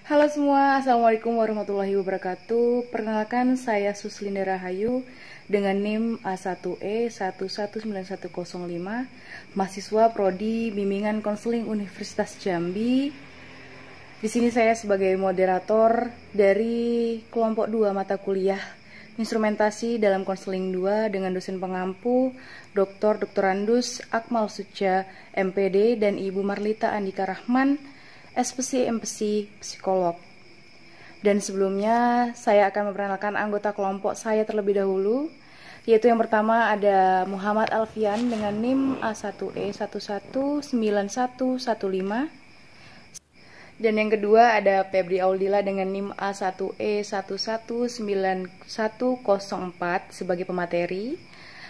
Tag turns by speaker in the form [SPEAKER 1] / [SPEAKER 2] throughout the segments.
[SPEAKER 1] Halo semua, Assalamualaikum warahmatullahi wabarakatuh. Perkenalkan, saya Suslinda Rahayu dengan NIM A1E119105, mahasiswa Prodi Bimbingan Konseling Universitas Jambi. Di sini saya sebagai moderator dari kelompok 2 mata kuliah Instrumentasi dalam Konseling 2 dengan dosen pengampu Dr. Andus Akmal Suca, MPD, dan Ibu Marlita Andika Rahman, SPC MPC Psikolog. Dan sebelumnya saya akan memperkenalkan anggota kelompok saya terlebih dahulu, yaitu yang pertama ada Muhammad Alfian dengan NIM A1E119115, dan yang kedua ada Febri Audila dengan NIM A1E119104 sebagai pemateri.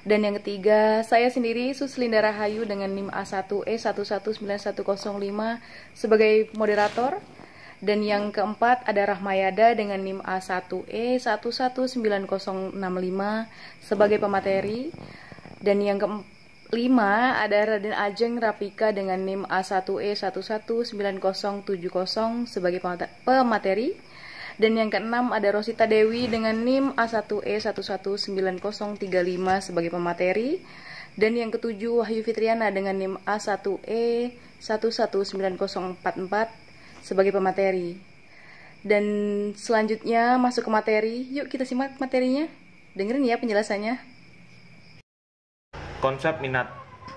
[SPEAKER 1] Dan yang ketiga, saya sendiri Suslinda Rahayu dengan NIM A1E119105 sebagai moderator. Dan yang keempat ada Rahmayada dengan NIM A1E119065 sebagai pemateri. Dan yang kelima ada Raden Ajeng Rafika dengan NIM A1E119070 sebagai pemateri. Dan yang keenam ada Rosita Dewi dengan NIM A1E119035 sebagai pemateri. Dan yang ketujuh Wahyu Fitriana dengan NIM A1E119044 sebagai pemateri. Dan selanjutnya masuk ke materi. Yuk kita simak materinya. Dengerin ya penjelasannya.
[SPEAKER 2] Konsep minat.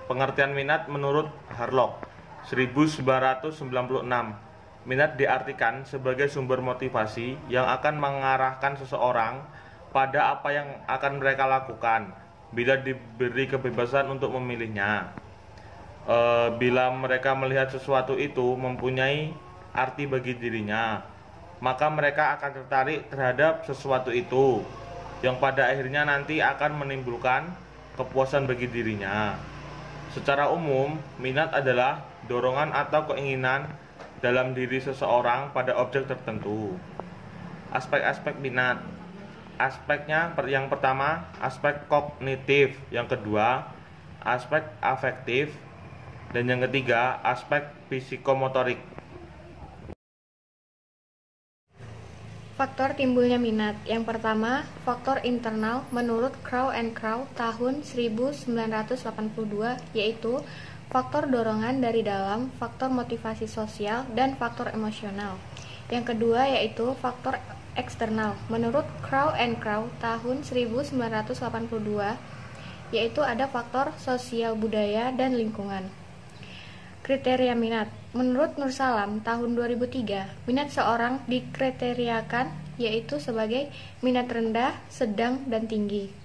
[SPEAKER 2] Pengertian minat menurut Harlock 1996. Minat diartikan sebagai sumber motivasi yang akan mengarahkan seseorang pada apa yang akan mereka lakukan bila diberi kebebasan untuk memilihnya. Bila mereka melihat sesuatu itu mempunyai arti bagi dirinya, maka mereka akan tertarik terhadap sesuatu itu yang pada akhirnya nanti akan menimbulkan kepuasan bagi dirinya. Secara umum, minat adalah dorongan atau keinginan dalam diri seseorang pada objek tertentu. Aspek-aspek minat. Aspeknya yang pertama, aspek kognitif, yang kedua, aspek afektif, dan yang ketiga, aspek psikomotorik.
[SPEAKER 3] Faktor timbulnya minat. Yang pertama, faktor internal menurut Crow and Crow tahun 1982, yaitu faktor dorongan dari dalam, faktor motivasi sosial, dan faktor emosional. Yang kedua yaitu faktor eksternal menurut Crow and Crow tahun 1982, yaitu ada faktor sosial budaya dan lingkungan. Kriteria minat. Menurut Nur Salam tahun 2003, minat seorang dikriteriakan yaitu sebagai minat rendah, sedang, dan tinggi.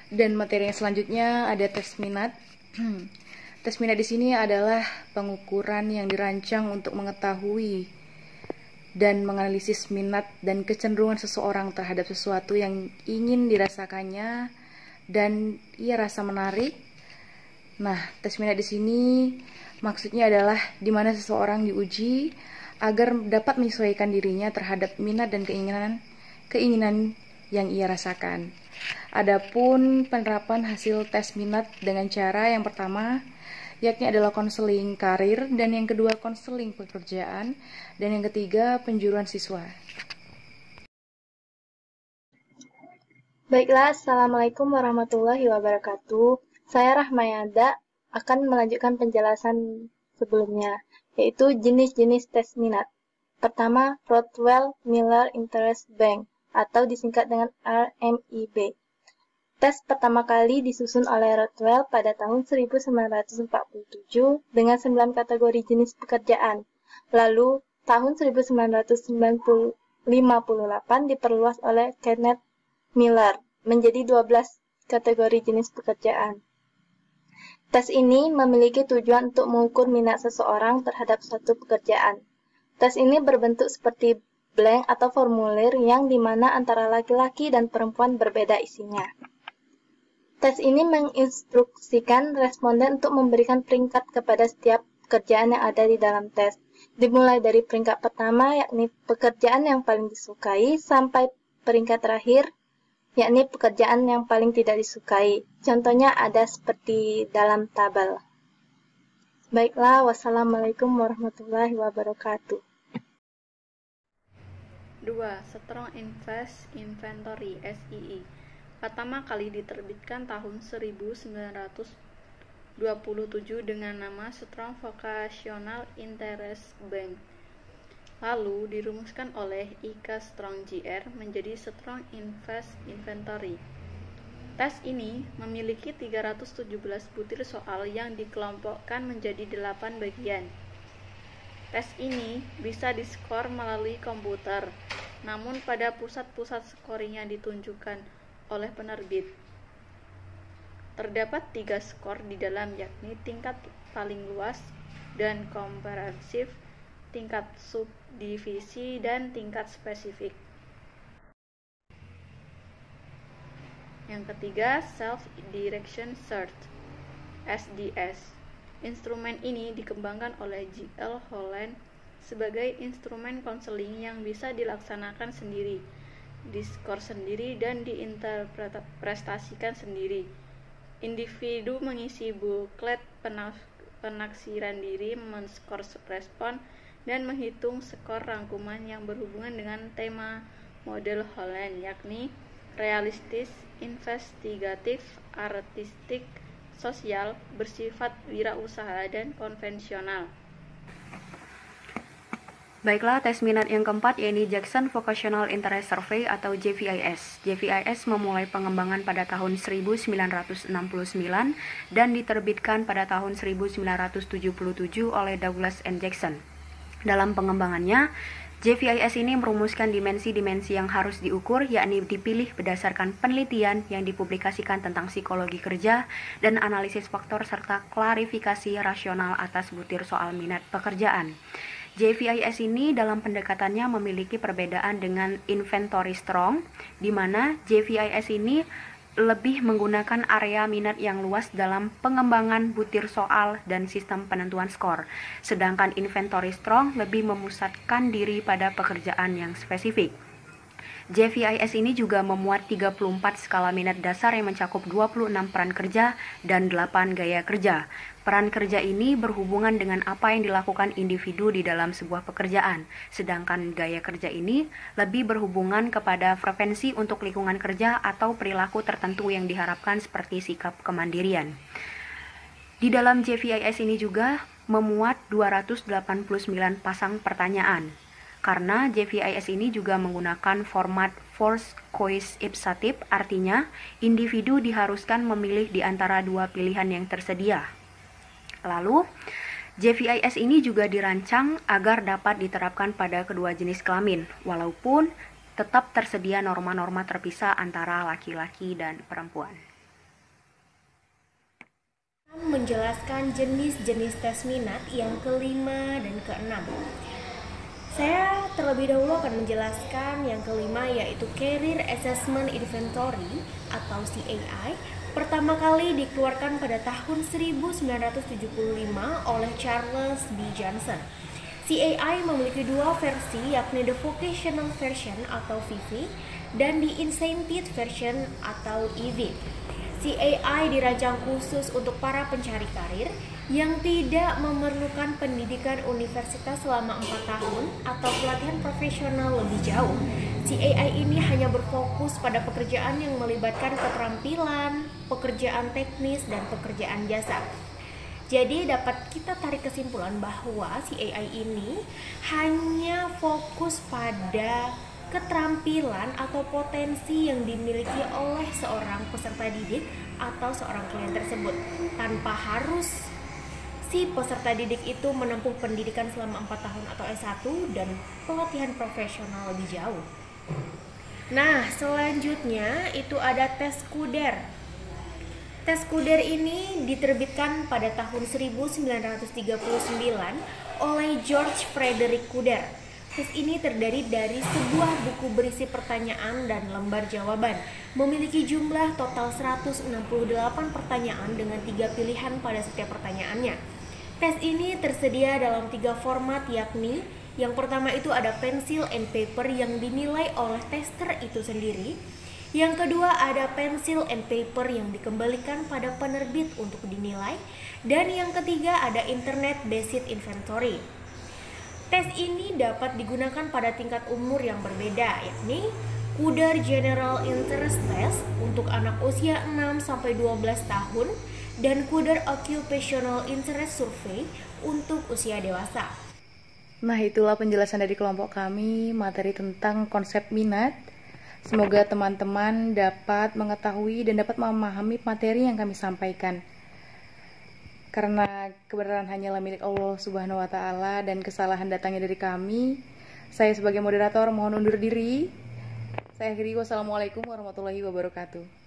[SPEAKER 1] Dan materi yang selanjutnya ada tes minat. Tes minat di sini adalah pengukuran yang dirancang untuk mengetahui dan menganalisis minat dan kecenderungan seseorang terhadap sesuatu yang ingin dirasakannya dan ia rasa menarik. Nah, tes minat di sini maksudnya adalah di mana seseorang diuji agar dapat menyesuaikan dirinya terhadap minat dan keinginan yang ia rasakan. Adapun penerapan hasil tes minat dengan cara yang pertama yakni adalah konseling karir, dan yang kedua konseling pekerjaan, dan yang ketiga penjuruan siswa.
[SPEAKER 4] Baiklah, Assalamualaikum warahmatullahi wabarakatuh. Saya Rahmayada akan melanjutkan penjelasan sebelumnya, yaitu jenis-jenis tes minat. Pertama, Rothwell-Miller Interest Bank, atau disingkat dengan RMIB. Tes pertama kali disusun oleh Rothwell pada tahun 1947 dengan 9 kategori jenis pekerjaan. Lalu, tahun 1958 diperluas oleh Kenneth Miller menjadi 12 kategori jenis pekerjaan. Tes ini memiliki tujuan untuk mengukur minat seseorang terhadap suatu pekerjaan. Tes ini berbentuk seperti blank atau formulir yang dimana antara laki-laki dan perempuan berbeda isinya. Tes ini menginstruksikan responden untuk memberikan peringkat kepada setiap pekerjaan yang ada di dalam tes, dimulai dari peringkat pertama yakni pekerjaan yang paling disukai sampai peringkat terakhir yakni pekerjaan yang paling tidak disukai. Contohnya ada seperti dalam tabel. Baiklah, wassalamualaikum warahmatullahi wabarakatuh.
[SPEAKER 5] 2. Strong Invest Inventory (SII). Pertama kali diterbitkan tahun 1927 dengan nama Strong Vocational Interest Bank. Lalu dirumuskan oleh I.K. Strong Jr. menjadi Strong Invest Inventory. Tes ini memiliki 317 butir soal yang dikelompokkan menjadi 8 bagian. Tes ini bisa diskor melalui komputer, namun pada pusat-pusat scoring yang ditunjukkan oleh penerbit. Terdapat 3 skor di dalam, yakni tingkat paling luas dan komprehensif, tingkat subdivisi, dan tingkat spesifik. Yang ketiga, Self-Direction Search (SDS). Instrumen ini dikembangkan oleh J.L. Holland sebagai instrumen konseling yang bisa dilaksanakan sendiri, diskor sendiri, dan diinterpretasikan sendiri. Individu mengisi buklet penaksiran diri, men-skor respon, dan menghitung skor rangkuman yang berhubungan dengan tema model Holland, yakni realistis, investigatif, artistik, sosial, bersifat wirausaha, dan konvensional.
[SPEAKER 1] Baiklah, tes minat yang keempat yaitu Jackson Vocational Interest Survey atau JVIS. JVIS memulai pengembangan pada tahun 1969 dan diterbitkan pada tahun 1977 oleh Douglas and Jackson. Dalam pengembangannya, JVIS ini merumuskan dimensi-dimensi yang harus diukur, yakni dipilih berdasarkan penelitian yang dipublikasikan tentang psikologi kerja dan analisis faktor serta klarifikasi rasional atas butir soal minat pekerjaan. JVIS ini dalam pendekatannya memiliki perbedaan dengan Inventory Strong, di mana JVIS ini lebih menggunakan area minat yang luas dalam pengembangan butir soal dan sistem penentuan skor, sedangkan Inventory Strong lebih memusatkan diri pada pekerjaan yang spesifik. JVIS ini juga memuat 34 skala minat dasar yang mencakup 26 peran kerja dan 8 gaya kerja. Peran kerja ini berhubungan dengan apa yang dilakukan individu di dalam sebuah pekerjaan, sedangkan gaya kerja ini lebih berhubungan kepada frekuensi untuk lingkungan kerja atau perilaku tertentu yang diharapkan seperti sikap kemandirian. Di dalam JVIS ini juga memuat 289 pasang pertanyaan. Karena JVIS ini juga menggunakan format forced choice ipsative, artinya individu diharuskan memilih di antara dua pilihan yang tersedia. Lalu, JVIS ini juga dirancang agar dapat diterapkan pada kedua jenis kelamin, walaupun tetap tersedia norma-norma terpisah antara laki-laki dan perempuan.
[SPEAKER 3] Menjelaskan jenis-jenis tes minat yang kelima dan keenam. Saya terlebih dahulu akan menjelaskan yang kelima, yaitu Career Assessment Inventory atau CAI. Pertama kali dikeluarkan pada tahun 1975 oleh Charles B. Johnson. CAI memiliki dua versi, yakni The Vocational Version atau VV dan The Incentive Version atau EV. CAI dirancang khusus untuk para pencari karir yang tidak memerlukan pendidikan universitas selama 4 tahun atau pelatihan profesional lebih jauh. CAI ini hanya berfokus pada pekerjaan yang melibatkan keterampilan, pekerjaan teknis, dan pekerjaan jasa. Jadi dapat kita tarik kesimpulan bahwa CAI ini hanya fokus pada keterampilan atau potensi yang dimiliki oleh seorang peserta didik atau seorang klien tersebut, tanpa harus si peserta didik itu menempuh pendidikan selama 4 tahun atau S1 dan pelatihan profesional lebih jauh. Nah, selanjutnya itu ada tes Kuder. Tes Kuder ini diterbitkan pada tahun 1939 oleh George Frederick Kuder. Tes ini terdiri dari sebuah buku berisi pertanyaan dan lembar jawaban. Memiliki jumlah total 168 pertanyaan dengan 3 pilihan pada setiap pertanyaannya. Tes ini tersedia dalam 3 format, yakni yang pertama itu ada pencil and paper yang dinilai oleh tester itu sendiri.
[SPEAKER 6] Yang kedua ada pencil and paper yang dikembalikan pada penerbit untuk dinilai. Dan yang ketiga ada Internet Based Inventory. Tes ini dapat digunakan pada tingkat umur yang berbeda, yakni Kudar General Interest Test untuk anak usia 6-12 tahun dan Kudar Occupational Interest Survey untuk usia dewasa.
[SPEAKER 1] Nah, itulah penjelasan dari kelompok kami materi tentang konsep minat. Semoga teman-teman dapat mengetahui dan dapat memahami materi yang kami sampaikan. Karena kebenaran hanyalah milik Allah Subhanahu wa Ta'ala dan kesalahan datangnya dari kami, saya sebagai moderator mohon undur diri. Saya akhiri, wassalamualaikum warahmatullahi wabarakatuh.